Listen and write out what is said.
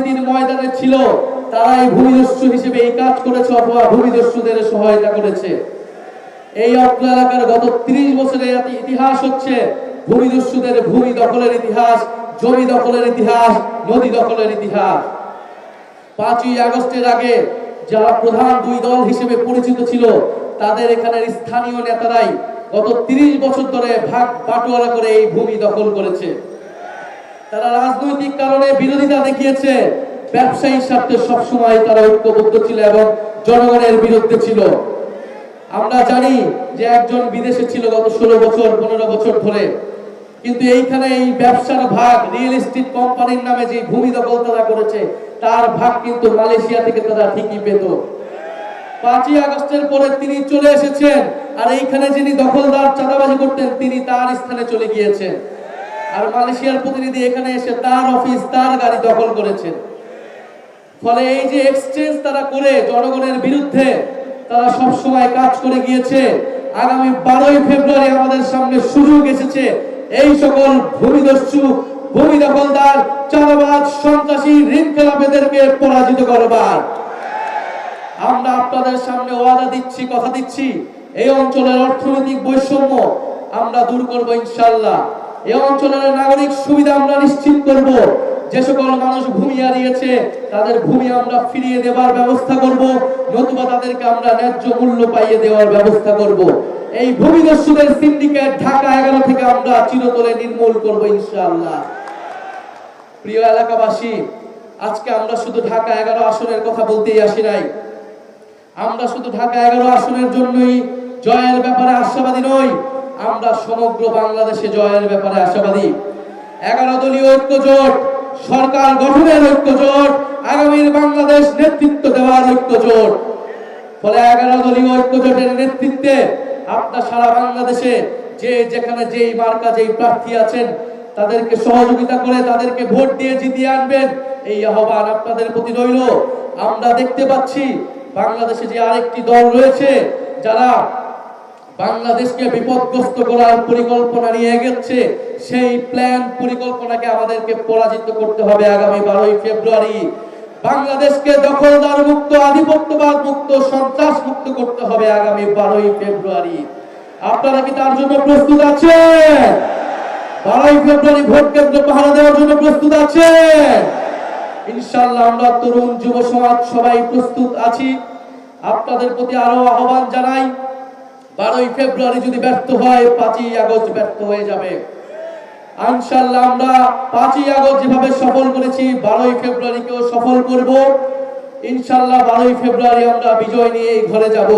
রাজনীতির ময়দানে ছিল তারাই ভূমিদস্যু হিসেবে এই কাজ করেছে অথবা ভূমিদস্যুদের সহায়তা করেছে। এই অত্র এলাকার গত ৩০ বছরের ইতিহাস হচ্ছে ভূমিদস্যুদের ভূমি দখলের ইতিহাস, জমি দখলের ইতিহাস, নদী দখলের ইতিহাস। ৫ই আগস্টের আগে যারা প্রধান দুই দল হিসেবে পরিচিত ছিল তাদের এখানের স্থানীয় নেতারাই গত ৩০ বছর ধরে ভাগ বাটোয়ারা করে এই ভূমি দখল করেছে। তারা রাজনৈতিক কারণে বিরোধিতা দেখিয়েছে, ব্যবসায়ী স্বার্থে সবসময় তারা ঐক্যবদ্ধ ছিল এবং জনগণের বিরুদ্ধে ছিল। আমরা জানি যে একজন বিদেশে ছিল গত ১৬ বছর ১৫ বছর ধরে, কিন্তু এইখানে এই ব্যবসার ভাগ রিয়েল এস্টেট কোম্পানির নামে যে ভূমি দখল তারা করেছে তার ভাগ কিন্তু মালয়েশিয়া থেকে তারা ঠিকই পেত। ৫ই আগস্টের পরে তিনি চলে এসেছেন, আর এইখানে যিনি দখলদার চাঁদাবাজি করতেন তিনি তার স্থানে চলে গিয়েছেন, আর মালয়েশিয়ার প্রতিনিধি এখানে এসে তার অফিস তার গাড়ি দখল করেছেন। ফলে এই যে এক্সচেঞ্জ তারা করে জনগণের বিরুদ্ধে তারা সব সময় কাজ করে গিয়েছে। আগামী ১২ই ফেব্রুয়ারি আমাদের সামনে সুযোগ এসেছে এই সকল ভূমিদস্যু, ভূমি দখলদার, চাঁদাবাজ, সন্ত্রাসী, ঋণ খেলাপিদেরকে পরাজিত করবার। আমরা আপনাদের সামনে ওয়াদা দিচ্ছি, কথা দিচ্ছি, এই অঞ্চলের অর্থনৈতিক বৈষম্য আমরা দূর করব ইনশাআল্লাহ। এই অঞ্চলের নাগরিক সুবিধা আমরা নিশ্চিত করব। যে সকল মানুষ ভূমি হারিয়েছে তাদের ভূমি আমরা ফিরিয়ে দেওয়ার ব্যবস্থা করব, নতুবা তাদেরকে আমরা ন্যায্য মূল্য পাইয়ে দেওয়ার ব্যবস্থা করব। এই ভূমিদস্যুদের সিন্ডিকেট ঢাকা ১১ থেকে আমরা চিরতরে নির্মূল করব ইনশাআল্লাহ। প্রিয় এলাকাবাসী, আজকে আমরা শুধু ঢাকা ১১ আসনের কথা বলতেই আসি নাই। আমরা শুধু ঢাকা ১১ আসনের জন্যই জয়ের ব্যাপারে আশাবাদী নই, আমরা সমগ্র বাংলাদেশে জয়ের ব্যাপারে আশাবাদী। ১১ দলীয় ঐক্য জোট, সরকার গঠনের ঐক্য জোট, আগামীর বাংলাদেশ নেতৃত্ব দেওয়ার ঐক্য জোট। ফলে ১১ দলীয় ঐক্য জোটের নেতৃত্বে আপনার সারা বাংলাদেশে যে যেখানে যেই মার্কা যেই প্রার্থী আছেন তাদেরকে সহযোগিতা করে তাদেরকে ভোট দিয়ে জিতিয়ে আনবেন, এই আহ্বান আপনাদের প্রতি রইল। আমরা দেখতে পাচ্ছি বাংলাদেশে যে আরেকটি দল রয়েছে যারা বাংলাদেশকে বিপদগ্রস্ত করার পরিকল্পনা নিয়ে এগোচ্ছে, সেই প্ল্যান পরিকল্পনাকে আমাদেরকে পরাজিত করতে হবে আগামী ১২ই ফেব্রুয়ারি। বাংলাদেশকে দখলদার মুক্ত, আধিপত্যবাদ মুক্ত, সন্ত্রাস মুক্ত করতে হবে আগামী ১২ই ফেব্রুয়ারি। আপনারা কি তার জন্য প্রস্তুত আছেন? ১২ই ফেব্রুয়ারি ভোট কেন্দ্র পাহারা দেওয়ার জন্য প্রস্তুত আছেন? ইনশাআল্লাহ আমরা তরুণ যুব সমাজ সবাই প্রস্তুত আছি। আপনাদের প্রতি আরো আহ্বান জানাই, ১২ই ফেব্রুয়ারি যদি ব্যর্থ হয় ৫ই আগস্ট ব্যর্থ হয়ে যাবে। ইনশাআল্লাহ আমরা ৫ই আগস্ট যেভাবে সফল করেছি ১২ই ফেব্রুয়ারিকেও সফল করব। ইনশাআল্লাহ ১২ই ফেব্রুয়ারি আমরা বিজয় নিয়ে ঘরে যাব।